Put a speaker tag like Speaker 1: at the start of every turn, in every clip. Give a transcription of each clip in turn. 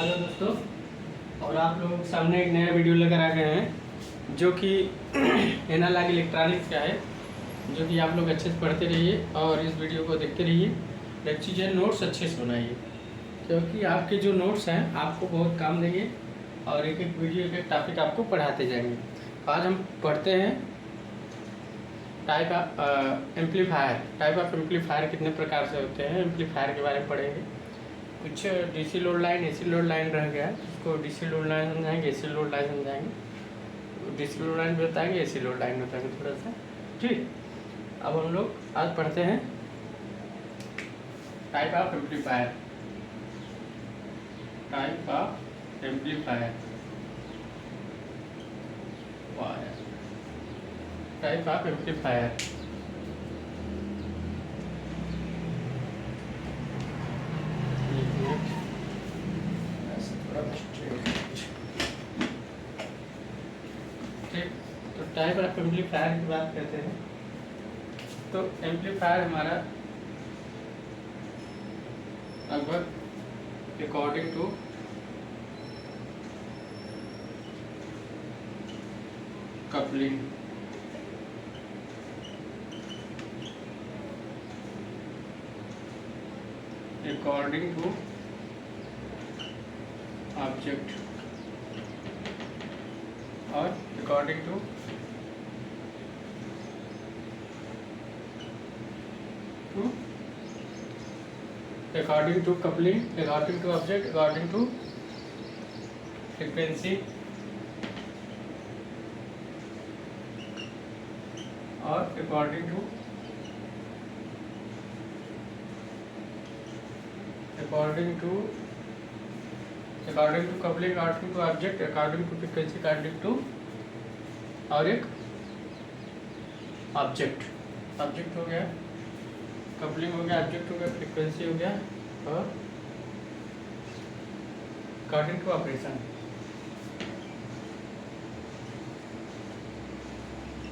Speaker 1: Hello दोस्तों, और आप लोगों के सामने एक नया वीडियो लेकर आ गए हैं जो कि एनालॉग इलेक्ट्रॉनिक्स का है, जो कि आप लोग अच्छे से पढ़ते रहिए और इस वीडियो को देखते रहिए। एक चीज़ है, नोट्स अच्छे से बनाइए क्योंकि आपके जो नोट्स हैं आपको बहुत काम देंगे और एक एक वीडियो एक एक टॉपिक आपको पढ़ाते जाएंगे। आज हम पढ़ते हैं type of amplifier. Type of amplifier कितने प्रकार से होते हैं, एम्पलीफायर के बारे में पढ़ेंगे। कुछ DC load line, AC load line रह गया है, उसको डीसी लोड लाइन समझाएंगे, एसी लोड लाइन समझाएंगे। डीसी लोड लाइन भी बताएंगे, एसी लोड लाइन बताएंगे थोड़ा सा। ठीक, अब हम लोग आज पढ़ते हैं type of amplifier. Type of amplifier, type of amplifier. ठीक, तो टाइप ऑफ एम्पलीफायर की बात करते हैं तो एम्पलीफायर हमारा लगभग according to coupling, according to object और according to according to coupling, according to object, according to frequency और according to coupling, according to object, according to frequency, according to और एक ऑब्जेक्ट हो गया, कपलिंग हो गया, ऑब्जेक्ट हो गया, फ्रीक्वेंसी हो गया और अकॉर्डिंग टू ऑपरेशन।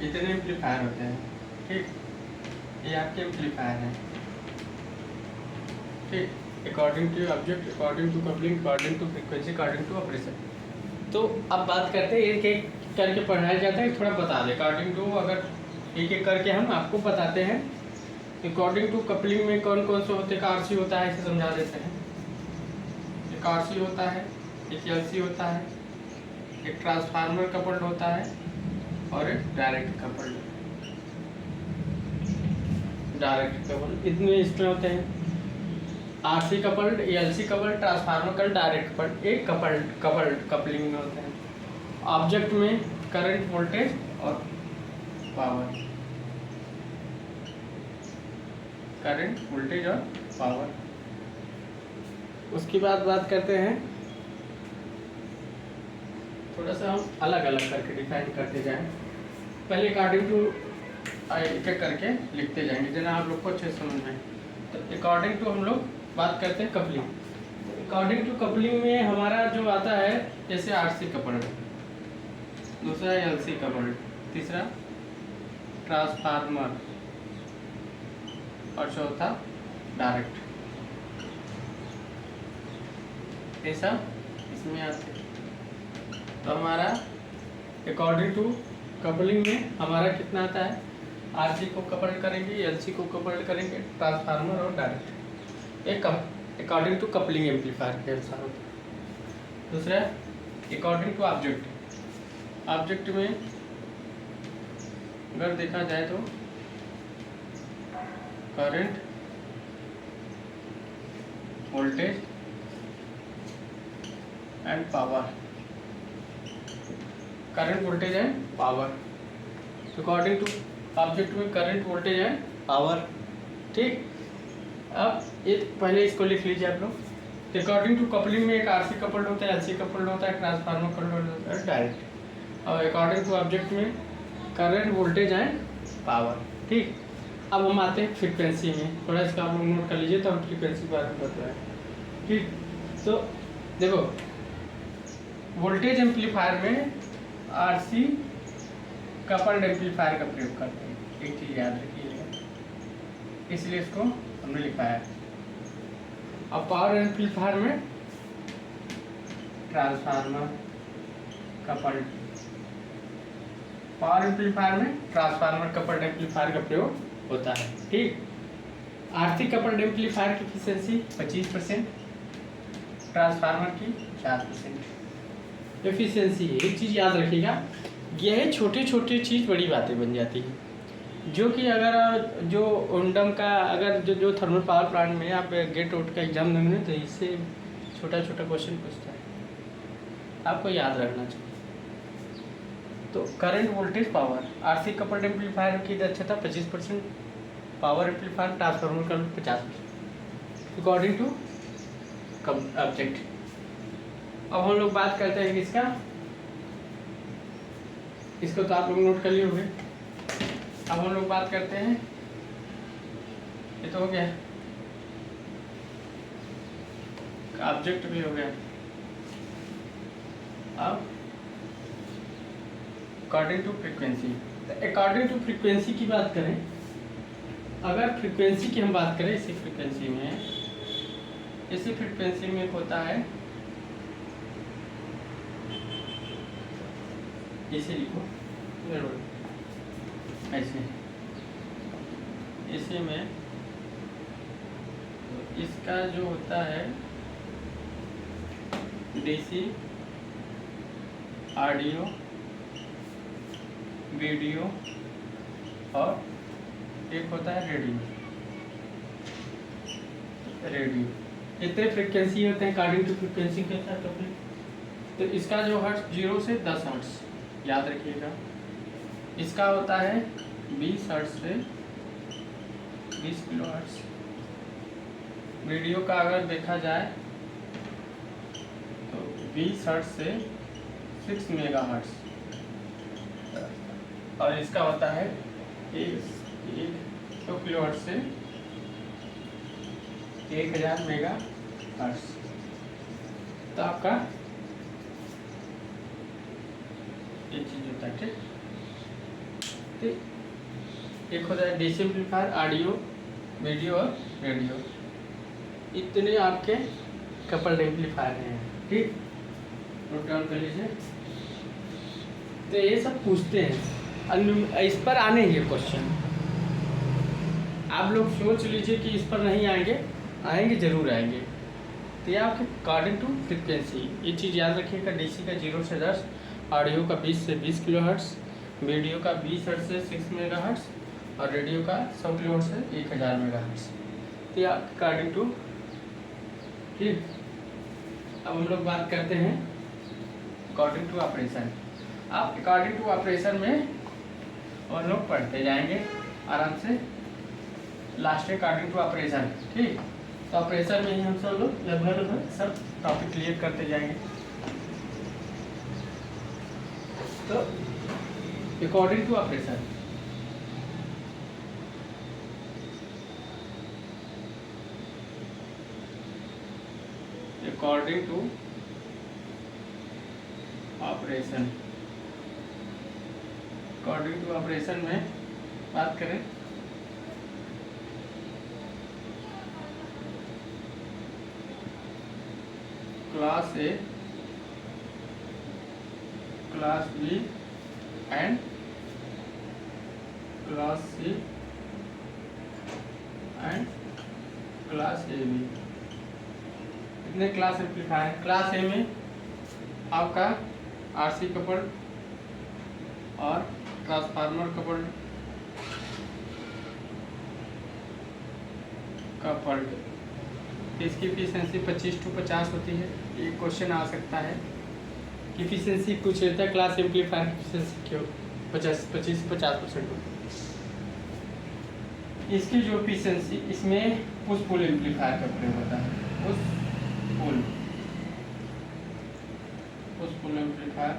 Speaker 1: इतने एम्पलीफायर होते हैं। ठीक, ये आपके एम्पलीफायर हैं। ठीक, according to object, according to coupling, according to frequency, according to operation. तो अब बात करते हैं, एक एक करके पढ़ाया जाता है, थोड़ा बता दें अकॉर्डिंग टू। अगर एक एक करके हम आपको बताते हैं अकॉर्डिंग टू कपलिंग में कौन कौन से होते हैं। एक आरसी होता है, इसे समझा देते हैं। एक आरसी होता है, एक एलसी होता है, एक ट्रांसफार्मर कपल्ड होता है और एक डायरेक्ट कपल्ड। इतने इसमें होते हैं, RC coupled, LC coupled, transformer coupled, direct coupled. एक कपल्ड कपलिंग में होते हैं। ऑब्जेक्ट में करंट, वोल्टेज और पावर, करंट, वोल्टेज और पावर। उसके बाद बात करते हैं, थोड़ा सा हम अलग अलग करके डिफाइन करते जाएं। पहले अकॉर्डिंग टू एक एक करके लिखते जाएंगे जिन्हें आप लोग को अच्छे से समझ में। तो अकॉर्डिंग टू हम लोग बात करते हैं कपलिंग। अकॉर्डिंग टू कपलिंग में हमारा जो आता है, जैसे आरसी कपल्ड, दूसरा एलसी कपल्ड, तीसरा ट्रांसफार्मर और चौथा डायरेक्ट। ऐसा इसमें आते हैं। तो हमारा अकॉर्डिंग टू कपलिंग में हमारा कितना आता है, आरसी को कपल्ड करेंगे, एलसी को कपल्ड करेंगे, ट्रांसफार्मर और डायरेक्ट। एक अकॉर्डिंग टू कपलिंग एम्पलीफायर के अनुसार होता है। दूसरा अकॉर्डिंग टू ऑब्जेक्ट। ऑब्जेक्ट में अगर देखा जाए तो current, voltage and power, current, voltage and power. According to object में करंट, वोल्टेज एंड पावर। ठीक, अब ये पहले इसको लिख लीजिए आप लोग। अकॉर्डिंग टू कपलिंग में एक आरसी कपल्ड होता है, एलसी कपल्ड होता है, ट्रांसफार्मर कपल्ड होता है, डायरेक्ट। और अकॉर्डिंग टू ऑब्जेक्ट में करंट, वोल्टेज एंड पावर। ठीक, अब हम आते हैं फ्रीक्वेंसी में। थोड़ा इसका आप लोग नोट कर लीजिए तो हम फ्रीक्वेंसी के बारे में बताएं। ठीक, तो देखो, वोल्टेज एम्पलीफायर में आरसी कपल्ड एम्पलीफायर का प्रयोग करते हैं। एक चीज़ याद रखिएगा, इसलिए इसको हमने लिखा है। अब पावर एम्पलीफायर में ट्रांसफार्मर कपल्ड, पावर एम्पलीफायर में ट्रांसफार्मर कपल्ड एम्पलीफायर का प्रयोग होता है। ठीक, आरसी कपल्ड एम्पलीफायर की एफिशिएंसी 25%, ट्रांसफार्मर की 4% एफिशिएंसी है। एक चीज़ याद रखिएगा, यह छोटे छोटे चीज़ बड़ी बातें बन जाती हैं, जो कि अगर जो ओंडम का अगर जो थर्मल पावर प्लांट में आप गेट आउट का एग्जाम देंगे तो इससे छोटा छोटा क्वेश्चन पूछता है, आपको याद रखना चाहिए। तो current voltage power, RC coupled amplifier की दक्षता 25%, पावर एम्पलीफायर ट्रांसफार्मर का 50% अकॉर्डिंग टू ऑब्जेक्ट। अब हम लोग बात करते हैं किसका, इसको तो आप लोग नोट कर लिए होंगे। अब हम लोग बात करते हैं, ये तो हो गया, ऑब्जेक्ट भी हो गया। अब according to frequency, according to frequency की बात करें, अगर फ्रीक्वेंसी की हम बात करें, इसी फ्रीक्वेंसी में होता है, इसे लिखो ऐसे, इसी में इसका जो होता है डीसी, ऑडियो, वीडियो और एक होता है रेडियो। इतने फ्रीक्वेंसी होते हैं अकॉर्डिंग टू फ्रीक्वेंसी के साथ। तो इसका जो हर्ट्ज 0 से 10 हर्ट्ज याद रखिएगा, इसका होता है 20 हर्ट्ज से 20 किलो हर्ट्ज। वीडियो का अगर देखा जाए तो 20 हर्ट्ज से 6 मेगा हर्ट्ज, और इसका होता है 100 किलो हर्ट्ज से 1000 मेगा हर्ट्ज। तो आपका ये चीज़ होता है। ठीक, एक होता है डीसी एम्पलीफायर, ऑडियो, वीडियो और रेडियो। इतने आपके कपल्ड एम्पलीफायर हैं। ठीक, नोट डाउन कर लीजिए। तो ये सब पूछते हैं, इस पर आने ये क्वेश्चन, आप लोग सोच लीजिए कि इस पर नहीं आएंगे जरूर आएंगे। तो ये आपके अकॉर्डिंग टू फ्रिक्वेंसी, ये चीज़ याद रखिएगा। डीसी का 0 से 10, ऑडियो का 20 से 20 किलो हर्ट्ज, वीडियो का 20 हर्ट्ज से 6 मेगा हर्ट्ज और रेडियो का 100 किलो हर्ट्ज से 1000 मेगा हर्ट्ज। तो ये अकॉर्डिंग टू। ठीक, अब हम लोग बात करते हैं अकॉर्डिंग टू ऑपरेशन। आप अकॉर्डिंग टू ऑपरेशन में हम लोग पढ़ते जाएंगे आराम से, लास्ट अकॉर्डिंग टू ऑपरेशन। ठीक, तो ऑपरेशन में ही हम सब लोग लगभग सब टॉपिक क्लियर करते जाएंगे। तो according to operation, according to operation, according to operation में बात करें class A, class B and class C and class A B. इतने क्लास एम्पलीफायर हैं। क्लास ए में आपका आरसी कपल्ड और ट्रांसफार्मर कपल्ड, इसकी एफिशिएंसी 25 to 50 होती है। ये क्वेश्चन आ सकता है कि एफिशिएंसी कुछ रहता है, क्लास एम्पलीफायर की एफिशिएंसी क्यों 25 से 50% होती है। इसकी जो एफिशिएंसी, इसमें पुश पुल एम्पलीफायर का प्रयोग होता है, पुश पुल एम्पलीफायर,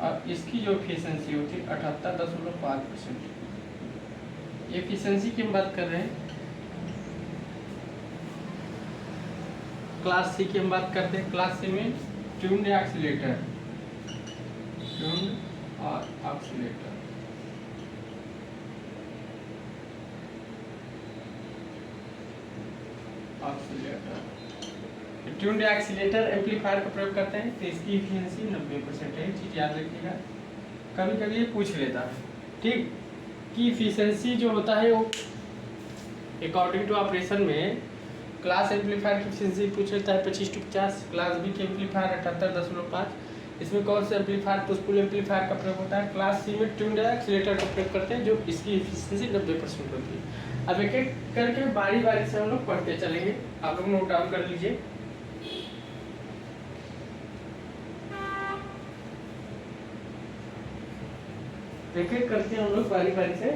Speaker 1: और इसकी जो एफिशिएंसी होती है 78.5%। एफिशिएंसी की हम बात कर रहे हैं। क्लास सी की हम बात करते हैं। क्लास सी में ट्यून्ड ऑक्सीलेटर, ट्यून्ड और oscillator, oscillator tuned accelerator amplifier का प्रयोग करते हैं तो इसकी एफिशिएंसी 90% है। चीज़ याद रखिएगा, कभी कभी ये पूछ लेता है, ठीक, कि एफिशिएंसी जो होता है वो अकॉर्डिंग टू ऑपरेशन में क्लास एम्पलीफायर की एफिशिएंसी पूछ लेता है 25 to 50, क्लास बी के एम्पलीफायर 78.5। इसमें कौन सा एम्पलीफायर पुश पुल एम्पलीफायर का प्रयोग होता है? क्लास सी में ट्यून्ड एक्सीलेटर का प्रयोग करते हैं, जो इसकी एफिशिएंसी 90% होती है। अब एक एक करके बारी बारी से हम लोग पढ़ते चलेंगे, आप लोग नोट डाउन कर लीजिए। एक एक करके हम लोग बारी बारी से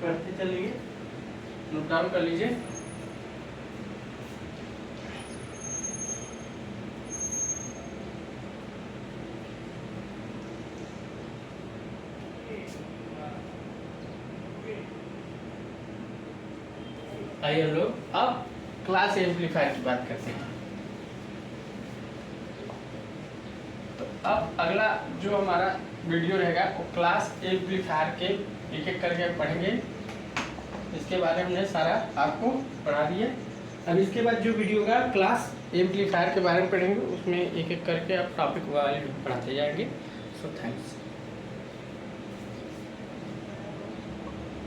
Speaker 1: पढ़ते चलेंगे, नोट डाउन कर लीजिए। आइए हम लोग अब क्लास एम्पलीफायर की बात करते हैं। तो अब अगला जो हमारा वीडियो रहेगा वो क्लास एम्पलीफायर के एक एक करके पढ़ेंगे। इसके बारे में हमने सारा आपको पढ़ा दिया। अब इसके बाद जो वीडियो होगा क्लास एम्पलीफायर के बारे में पढ़ेंगे, उसमें एक एक करके आप टॉपिक वाइज पढ़ाते जाएंगे। So thanks.